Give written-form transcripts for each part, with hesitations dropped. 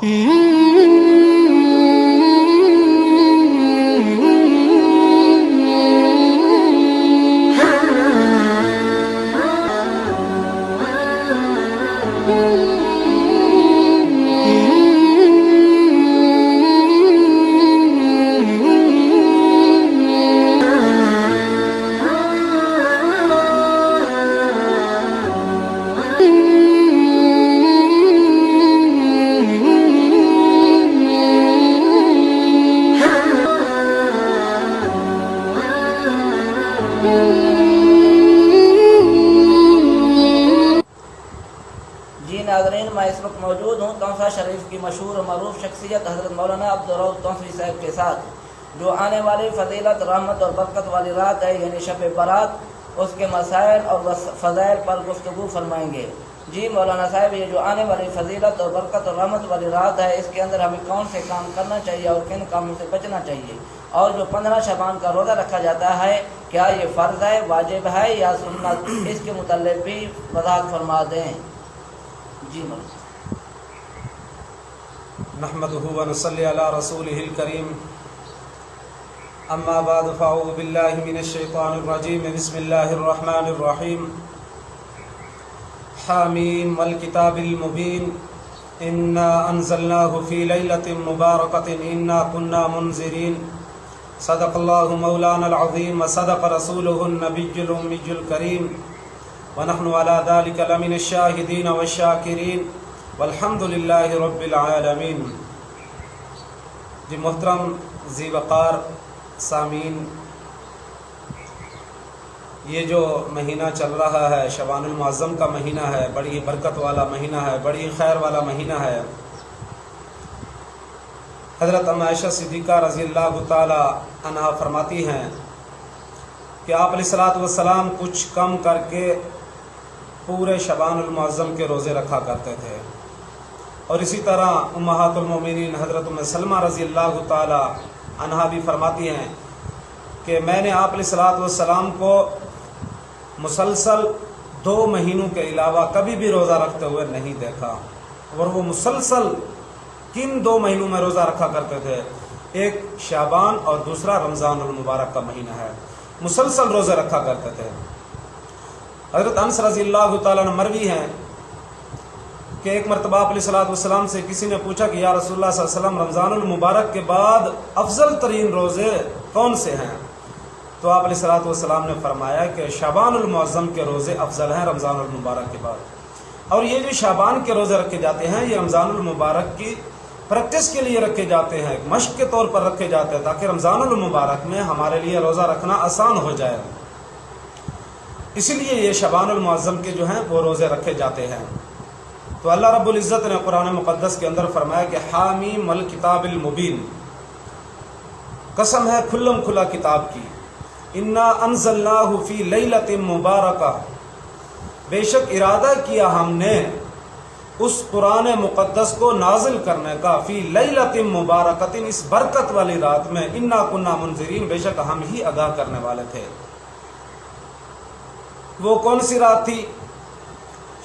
جی ناظرین، میں اس وقت موجود ہوں تونسہ شریف کی مشہور و معروف شخصیت حضرت مولانا عبدالرؤف تونسوی صاحب کے ساتھ، جو آنے والی فضیلت، رحمت اور برکت والی رات ہے، یعنی شب برات، اس کے مسائل اور فضائل پر گفتگو فرمائیں گے۔ جی مولانا صاحب، یہ جو آنے والی فضیلت اور برکت اور رحمت والی رات ہے، اس کے اندر ہمیں کون سے کام کرنا چاہیے اور کن کاموں سے بچنا چاہیے؟ اور جو 15 شعبان کا روزہ رکھا جاتا ہے، کیا یہ فرض ہے، واجب ہے یا سنت؟ اس کے متعلق بھی وضاحت فرما دیں۔ جی مولانا۔ نحمده ونصلي على رسوله الكريم، اما بعد فاعوذ بالله من الشيطان الرجيم، بسم الله الرحمن الرحيم، حامیم والکتاب المبین، انا انزلناه في ليلة مباركة انا كنا منذرين، صدق الله مولانا العظيم وصدق رسوله النبي الأمي الكريم، ونحن على ذلك لمن الشاهدين والشاكرين، والحمد للہ رب العالمین۔ جی محترم ذی وقار سامعین، یہ جو مہینہ چل رہا ہے شعبان المعظم کا مہینہ ہے، بڑی برکت والا مہینہ ہے، بڑی خیر والا مہینہ ہے۔ حضرت ام عائشہ صدیقہ رضی اللہ تعالی عنہا فرماتی ہیں کہ آپ علیہ الصلوۃ والسلام کچھ کم کر کے پورے شعبان المعظم کے روزے رکھا کرتے تھے، اور اسی طرح امہات المومنین حضرت ام سلمہ رضی اللہ تعالی عنہا بھی فرماتی ہیں کہ میں نے آپ علیہ الصلوۃ والسلام کو مسلسل 2 مہینوں کے علاوہ کبھی بھی روزہ رکھتے ہوئے نہیں دیکھا۔ اور وہ مسلسل کن 2 مہینوں میں روزہ رکھا کرتے تھے؟ ایک شعبان اور دوسرا رمضان المبارک کا مہینہ ہے، مسلسل روزے رکھا کرتے تھے۔ حضرت انس رضی اللہ تعالیٰ عنہ مروی ہیں کہ ایک مرتبہ آپ علیہ الصلوۃ والسلام سے کسی نے پوچھا کہ یا رسول اللہ صلی اللہ علیہ وسلم، رمضان المبارک کے بعد افضل ترین روزے کون سے ہیں؟ تو آپ علیہ الصلوۃ والسلام نے فرمایا کہ شعبان المعظم کے روزے افضل ہیں رمضان المبارک کے بعد۔ اور یہ جو شعبان کے روزے رکھے جاتے ہیں، یہ رمضان المبارک کی پریکٹس کے لیے رکھے جاتے ہیں، مشق کے طور پر رکھے جاتے ہیں، تاکہ رمضان المبارک میں ہمارے لیے روزہ رکھنا آسان ہو جائے۔ اسی لیے یہ شعبان المعظم کے جو ہیں وہ روزے رکھے جاتے ہیں۔ تو اللہ رب العزت نے قرآن مقدس کے اندر فرمایا کہ حامیم والکتاب المبین، قسم ہے کھلم کھلا کتاب کی، انا انزلناہ فی لیلۃ مبارکہ، بے شک ارادہ کیا ہم نے اس قرآن مقدس کو نازل کرنے کا، فی لیلۃ مبارکۃ، اس برکت والی رات میں، انا کنا منذرین، بے شک ہم ہی آگاہ کرنے والے تھے۔ وہ کون سی رات تھی؟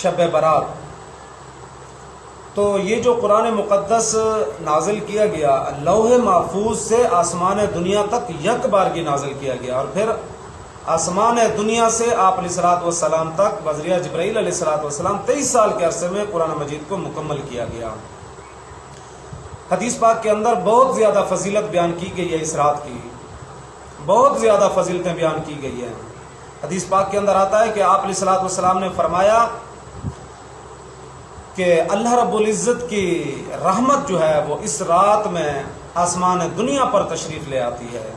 شب برات۔ تو یہ جو قرآن مقدس نازل کیا گیا، لوح محفوظ سے آسمان دنیا تک یک بارگی نازل کیا گیا، اور پھر آسمان دنیا سے آپ علیہ الصلوۃ والسلام تک بذریعہ جبرائیل علیہ الصلوۃ والسلام 23 سال کے عرصے میں قرآن مجید کو مکمل کیا گیا۔ حدیث پاک کے اندر بہت زیادہ فضیلت بیان کی گئی ہے، اس رات کی بہت زیادہ فضیلتیں بیان کی گئی ہیں۔ حدیث پاک کے اندر آتا ہے کہ آپ علیہ الصلوۃ والسلام نے فرمایا کہ اللہ رب العزت کی رحمت جو ہے وہ اس رات میں آسمان دنیا پر تشریف لے آتی ہے،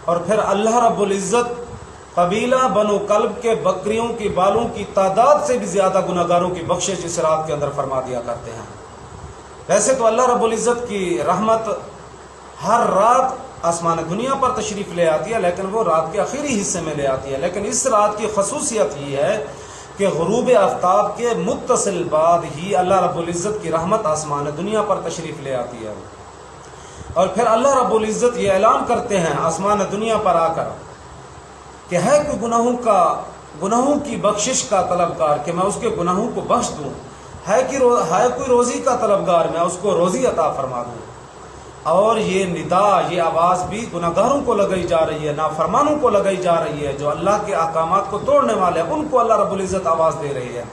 اور پھر اللہ رب العزت قبیلہ بنو کلب کے بکریوں کی بالوں کی تعداد سے بھی زیادہ گناہگاروں کی بخشش اس رات کے اندر فرما دیا کرتے ہیں۔ ویسے تو اللہ رب العزت کی رحمت ہر رات آسمان دنیا پر تشریف لے آتی ہے، لیکن وہ رات کے آخری حصے میں لے آتی ہے۔ لیکن اس رات کی خصوصیت یہ ہے کہ غروب آفتاب کے متصل بعد ہی اللہ رب العزت کی رحمت آسمان دنیا پر تشریف لے آتی ہے، اور پھر اللہ رب العزت یہ اعلان کرتے ہیں آسمان دنیا پر آ کر کہ ہے کوئی گناہوں کی بخشش کا طلبگار کہ میں اس کے گناہوں کو بخش دوں، ہے کوئی روزی کا طلبگار، میں اس کو روزی عطا فرما دوں۔ اور یہ ندا، یہ آواز بھی گناہگاروں کو لگائی جا رہی ہے، نافرمانوں کو لگائی جا رہی ہے، جو اللہ کے احکامات کو توڑنے والے ہیں، ان کو اللہ رب العزت آواز دے رہی ہے۔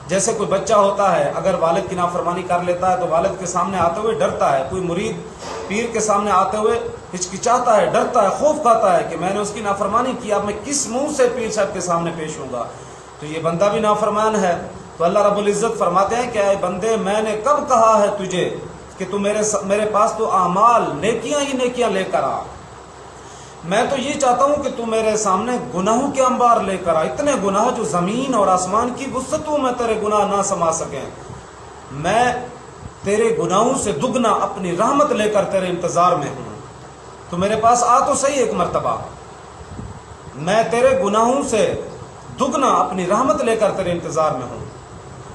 جیسے کوئی بچہ ہوتا ہے، اگر والد کی نافرمانی کر لیتا ہے تو والد کے سامنے آتے ہوئے ڈرتا ہے۔ کوئی مرید پیر کے سامنے آتے ہوئے ہچکچاتا ہے، ڈرتا ہے، خوف کھاتا ہے کہ میں نے اس کی نافرمانی کی، اب میں کس منہ سے پیر صاحب کے سامنے پیش ہوں گا، تو یہ بندہ بھی نافرمان ہے۔ تو اللہ رب العزت فرماتے ہیں کہ اے بندے، میں نے کب کہا ہے تجھے کہ تو میرے پاس تو اعمال، نیکیاں ہی نیکیاں لے کر آ، میں تو یہ چاہتا ہوں کہ تو میرے سامنے گناہوں کے انبار لے کر آ، اتنے گناہ جو زمین اور آسمان کی وسعتوں میں تیرے گناہ نہ سما سکیں۔ میں تیرے گناہوں سے دگنا اپنی رحمت لے کر تیرے انتظار میں ہوں، تو میرے پاس آ تو صحیح ایک مرتبہ، میں تیرے گناہوں سے دگنا اپنی رحمت لے کر تیرے انتظار میں ہوں۔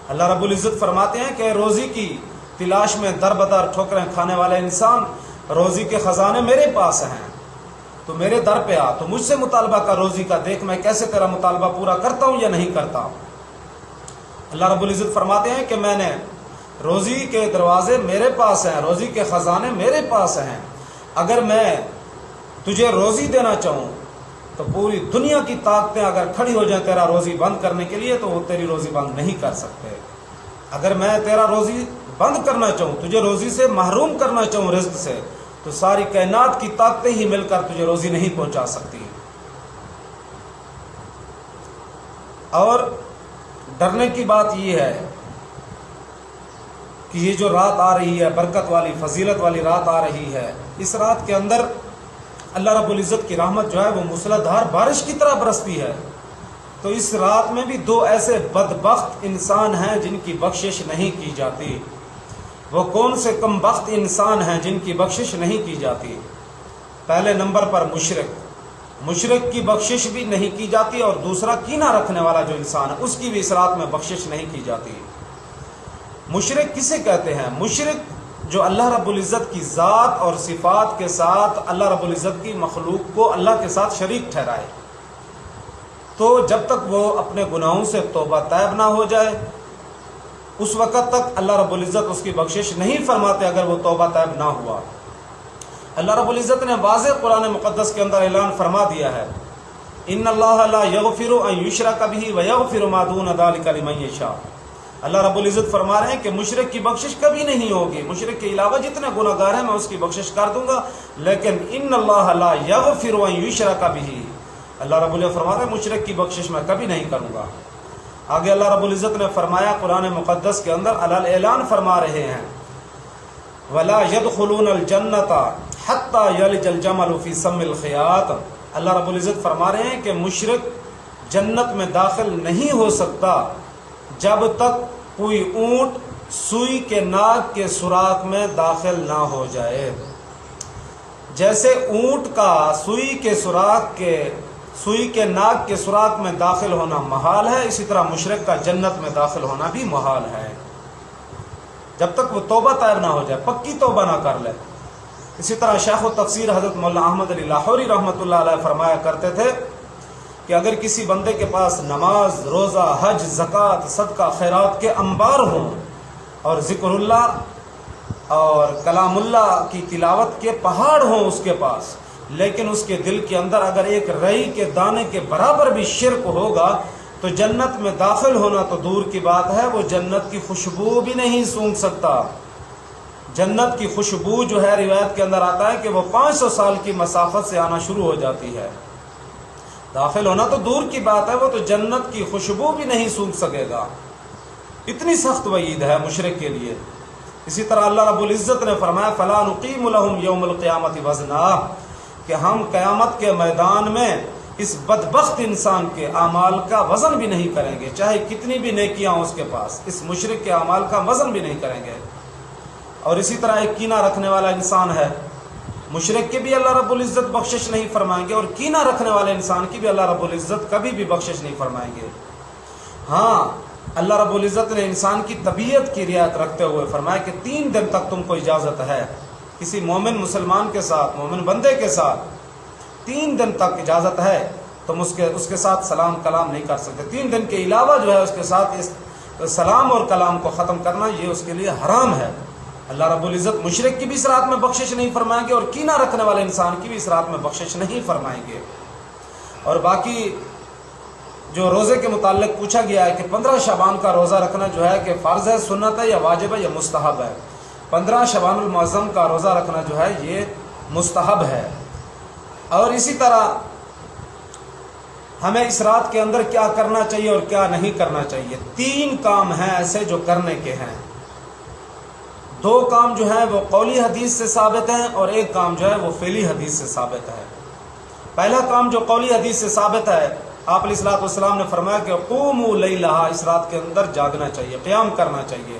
اللہ رب العزت فرماتے ہیں کہ روزی کی تلاش میں در بدر ٹھوکریں کھانے والے انسان، روزی کے خزانے میرے پاس ہیں، تو میرے در پہ آ، تو مجھ سے مطالبہ کر روزی کا، دیکھ میں کیسے تیرا مطالبہ پورا کرتا ہوں یا نہیں کرتا۔ اللہ رب العزت فرماتے ہیں کہ میں نے روزی کے دروازے میرے پاس ہیں، روزی کے خزانے میرے پاس ہیں، اگر میں تجھے روزی دینا چاہوں تو پوری دنیا کی طاقتیں اگر کھڑی ہو جائیں تیرا روزی بند کرنے کے لیے تو وہ تیری روزی بند نہیں کر سکتے۔ اگر میں تیرا روزی بند کرنا چاہوں، تجھے روزی سے محروم کرنا چاہوں، رزق سے، تو ساری کائنات کی طاقتیں ہی مل کر تجھے روزی نہیں پہنچا سکتی۔ اور ڈرنے کی بات یہ ہے کہ یہ جو رات آ رہی ہے، برکت والی، فضیلت والی رات آ رہی ہے، اس رات کے اندر اللہ رب العزت کی رحمت جو ہے وہ موسلادھار بارش کی طرح برستی ہے۔ تو اس رات میں بھی دو ایسے بدبخت انسان ہیں جن کی بخشش نہیں کی جاتی۔ وہ کون سے کم بخت انسان ہیں جن کی بخشش نہیں کی جاتی؟ پہلے نمبر پر مشرک کی بخشش بھی نہیں کی جاتی، اور دوسرا کینہ رکھنے والا جو انسان ہے اس کی بھی اس رات میں بخشش نہیں کی جاتی۔ مشرک کسے کہتے ہیں؟ مشرک جو اللہ رب العزت کی ذات اور صفات کے ساتھ اللہ رب العزت کی مخلوق کو اللہ کے ساتھ شریک ٹھہرائے، تو جب تک وہ اپنے گناہوں سے توبہ طیب نہ ہو جائے اس وقت تک اللہ رب العزت اس کی بخشش نہیں فرماتے اگر وہ توبہ طیب نہ ہوا۔ اللہ رب العزت نے واضح قرآن مقدس کے اندر اعلان فرما دیا ہے، ان اللہ لا یغفر ان یشرک بہ ویغفر ما دون ذلک لمن یشاء۔ اللہ رب العزت فرما رہے ہیں کہ مشرک کی بخشش کبھی نہیں ہوگی، مشرک کے علاوہ جتنے گناہگار ہیں میں اس کی بخشش کر دوں گا، لیکن ان اللہ لا یغفر ان یشرک بہ، اللہ رب العزت فرما رہے ہیں مشرک کی بخشش میں کبھی نہیں کروں گا۔ آگے اللہ رب العزت نے فرمایا قرآن مقدس کے اندر اعلان فرما رہے ہیں، وَلَا يَدْخُلُونَ الْجَنَّةَ حَتَّى يَلِجَ الْجَمَلُ فِي سَمِّ الْخِيَاطِ۔ اللہ رب العزت فرما رہے ہیں کہ مشرک جنت میں داخل نہیں ہو سکتا جب تک کوئی اونٹ سوئی کے ناک کے سوراخ میں داخل نہ ہو جائے۔ جیسے اونٹ کا سوئی کے ناک کے سوراخ میں داخل ہونا محال ہے، اسی طرح مشرک کا جنت میں داخل ہونا بھی محال ہے جب تک وہ توبہ طیب نہ ہو جائے، پکی توبہ نہ کر لے۔ اسی طرح شیخ التفسیر حضرت مولانا احمد علی لاہوری رحمۃ اللہ علیہ فرمایا کرتے تھے کہ اگر کسی بندے کے پاس نماز، روزہ، حج، زکوٰۃ، صدقہ، خیرات کے انبار ہوں اور ذکر اللہ اور کلام اللہ کی تلاوت کے پہاڑ ہوں اس کے پاس، لیکن اس کے دل کے اندر اگر ایک رئی کے دانے کے برابر بھی شرک ہوگا تو جنت میں داخل ہونا تو دور کی بات ہے، وہ جنت کی خوشبو بھی نہیں سونگھ سکتا۔ جنت کی خوشبو جو ہے روایت کے اندر آتا ہے کہ وہ 500 سال کی مسافت سے آنا شروع ہو جاتی ہے، داخل ہونا تو دور کی بات ہے، وہ تو جنت کی خوشبو بھی نہیں سونگھ سکے گا۔ اتنی سخت وعید ہے مشرک کے لیے۔ اسی طرح اللہ رب العزت نے فرمایا فَلَا نُقِيمُ لَهُمْ يَوْمَ الْقِيَامَةِ وَزْنًا، کہ ہم قیامت کے میدان میں اس بدبخت انسان کے اعمال کا وزن بھی نہیں کریں گے، چاہے کتنی بھی نیکیاں ہوں اس کے پاس، اس مشرک کے اعمال کا وزن بھی نہیں کریں گے۔ اور اسی طرح ایک کینہ رکھنے والا انسان ہے، مشرک کی بھی اللہ رب العزت بخشش نہیں فرمائیں گے، اور کینہ رکھنے والے انسان کی بھی اللہ رب العزت کبھی بھی بخشش نہیں فرمائیں گے۔ ہاں، اللہ رب العزت نے انسان کی طبیعت کی رعایت رکھتے ہوئے فرمایا کہ 3 دن تک تم کو اجازت ہے، کسی مومن مسلمان کے ساتھ، مومن بندے کے ساتھ 3 دن تک اجازت ہے، تم اس کے ساتھ سلام کلام نہیں کر سکتے۔ 3 دن کے علاوہ جو ہے اس کے ساتھ سلام اور کلام کو ختم کرنا یہ اس کے لیے حرام ہے۔ اللہ رب العزت مشرک کی بھی اس رات میں بخشش نہیں فرمائیں گے اور کینہ رکھنے والے انسان کی بھی اس رات میں بخشش نہیں فرمائیں گے۔ اور باقی جو روزے کے متعلق پوچھا گیا ہے کہ 15 شعبان کا روزہ رکھنا جو ہے کہ فرض ہے، سنت ہے، یا واجب ہے، یا مستحب ہے۔ 15 شعبان المعظم کا روزہ رکھنا جو ہے یہ مستحب ہے۔ اور اسی طرح ہمیں اس رات کے اندر کیا کرنا چاہیے اور کیا نہیں کرنا چاہیے۔ 3 کام ہیں ایسے جو کرنے کے ہیں۔ 2 کام جو ہیں وہ قولی حدیث سے ثابت ہیں اور 1 کام جو ہے وہ فعلی حدیث سے ثابت ہے۔ پہلا کام جو قولی حدیث سے ثابت ہے، آپ علیہ الصلوۃ والسلام نے فرمایا کہ قوموا لیلھا، اس رات کے اندر جاگنا چاہیے، قیام کرنا چاہیے،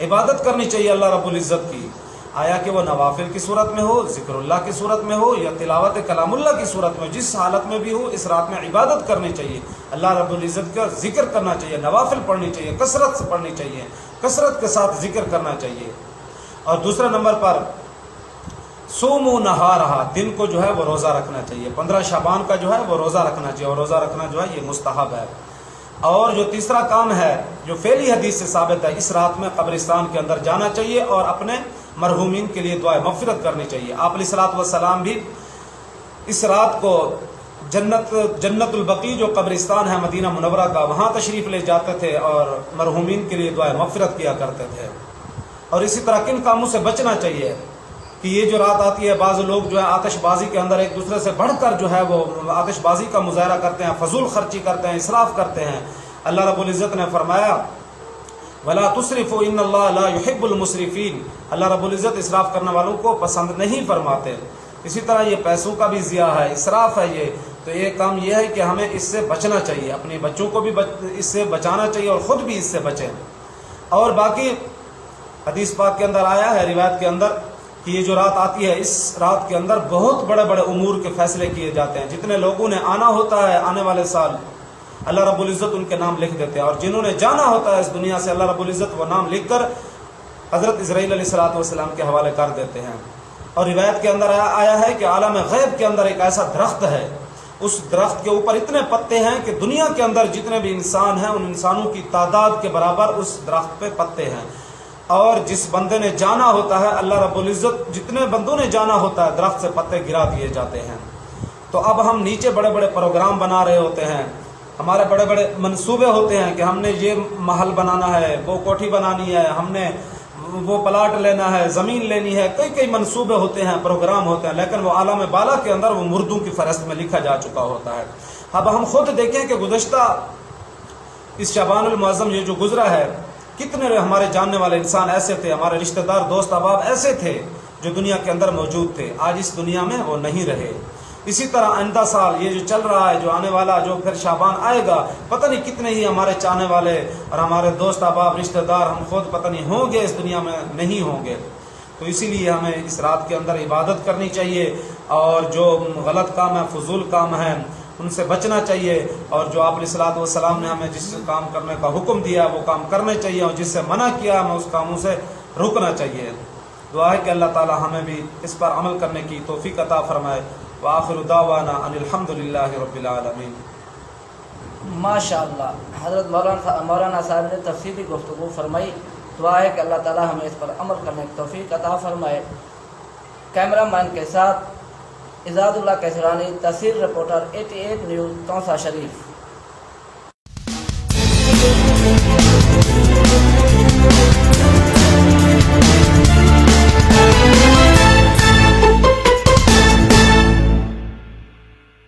عبادت کرنی چاہیے اللہ رب العزت کی، آیا کہ وہ نوافل کی صورت میں ہو، ذکر اللہ کی صورت میں ہو، یا تلاوت کلام اللہ کی صورت میں ہو، جس حالت میں بھی ہو اس رات میں عبادت کرنی چاہیے، اللہ رب العزت کا ذکر کرنا چاہیے، نوافل پڑھنی چاہیے، کثرت سے پڑھنی چاہیے، کثرت کے ساتھ ذکر کرنا چاہیے۔ اور دوسرے نمبر پر صوموا نہارہا، دن کو جو ہے وہ روزہ رکھنا چاہیے۔ 15 شعبان کا جو ہے وہ روزہ رکھنا چاہیے، اور روزہ رکھنا جو ہے یہ مستحب ہے۔ اور جو تیسرا کام ہے جو فعلی حدیث سے ثابت ہے، اس رات میں قبرستان کے اندر جانا چاہیے اور اپنے مرحومین کے لیے دعائے مغفرت کرنی چاہیے۔ آپ علیہ الصلوۃ والسلام بھی اس رات کو جنت البقیع جو قبرستان ہے مدینہ منورہ کا، وہاں تشریف لے جاتے تھے اور مرحومین کے لیے دعائے مغفرت کیا کرتے تھے۔ اور اسی طرح کن کاموں سے بچنا چاہیے کہ یہ جو رات آتی ہے، بعض لوگ جو ہے آتش بازی کے اندر ایک دوسرے سے بڑھ کر جو ہے وہ آتش بازی کا مظاہرہ کرتے ہیں، فضول خرچی کرتے ہیں، اسراف کرتے ہیں۔ اللہ رب العزت نے فرمایا وَلَا تُسْرِفُوا إِنَّ اللَّهَ لَا يُحِبُّ الْمُسْرِفِينَ، اللہ رب العزت اسراف کرنے والوں کو پسند نہیں فرماتے۔ اسی طرح یہ پیسوں کا بھی ضیاع ہے، اسراف ہے یہ، تو یہ کام یہ ہے کہ ہمیں اس سے بچنا چاہیے، اپنے بچوں کو بھی اس سے بچانا چاہیے اور خود بھی اس سے بچیں۔ اور باقی حدیث پاک کے اندر آیا ہے، روایت کے اندر، کہ یہ جو رات آتی ہے اس رات کے اندر بہت بڑے بڑے امور کے فیصلے کیے جاتے ہیں۔ جتنے لوگوں نے آنا ہوتا ہے آنے والے سال، اللہ رب العزت ان کے نام لکھ دیتے ہیں، اور جنہوں نے جانا ہوتا ہے اس دنیا سے، اللہ رب العزت وہ نام لکھ کر حضرت اسرائیل علیہ الصلوۃ والسلام کے حوالے کر دیتے ہیں۔ اور روایت کے اندر آیا ہے کہ عالم غیب کے اندر ایک ایسا درخت ہے، اس درخت کے اوپر اتنے پتے ہیں کہ دنیا کے اندر جتنے بھی انسان ہیں ان انسانوں کی تعداد کے برابر اس درخت پہ پتے ہیں۔ اور جس بندے نے جانا ہوتا ہے، اللہ رب العزت جتنے بندوں نے جانا ہوتا ہے درخت سے پتے گرا دیے جاتے ہیں۔ تو اب ہم نیچے بڑے بڑے پروگرام بنا رہے ہوتے ہیں، ہمارے بڑے بڑے منصوبے ہوتے ہیں کہ ہم نے یہ محل بنانا ہے، وہ کوٹھی بنانی ہے، ہم نے وہ پلاٹ لینا ہے، زمین لینی ہے، کئی منصوبے ہوتے ہیں، پروگرام ہوتے ہیں، لیکن وہ عالم بالا کے اندر وہ مردوں کی فہرست میں لکھا جا چکا ہوتا ہے۔ اب ہم خود دیکھیں کہ گزشتہ اس شعبان المعظم یہ جو گزرا ہے، کتنے ہمارے جاننے والے انسان ایسے تھے، ہمارے رشتہ دار دوست احباب ایسے تھے جو دنیا کے اندر موجود تھے، آج اس دنیا میں وہ نہیں رہے۔ اسی طرح آئندہ سال یہ جو چل رہا ہے، جو آنے والا جو پھر شعبان آئے گا، پتہ نہیں کتنے ہی ہمارے چاہنے والے اور ہمارے دوست احباب رشتہ دار ہم خود پتہ نہیں ہوں گے اس دنیا میں، نہیں ہوں گے۔ تو اسی لیے ہمیں اس رات کے اندر عبادت کرنی چاہیے، اور جو غلط کام ہے، فضول کام ہے، ان سے بچنا چاہیے، اور جو آپ علیہ الصلوۃ والسلام نے ہمیں جس کام کرنے کا حکم دیا وہ کام کرنے چاہیے، اور جس سے منع کیا ہمیں اس کاموں سے رکنا چاہیے۔ دعا ہے کہ اللہ تعالی ہمیں بھی اس پر عمل کرنے کی توفیق عطا فرمائے۔ وآخر دعوانا ان الحمد للہ رب العالمین۔ ماشاء اللہ، حضرت مولانا صاحب نے تفصیلی گفتگو فرمائی۔ دعا ہے کہ اللہ تعالی ہمیں اس پر عمل کرنے کی توفیق عطا فرمائے۔ کیمرہ مین کے ساتھ اعزاز اللہ کیسرانی، تصویر رپورٹر 88 نیوز، تونسا شریف۔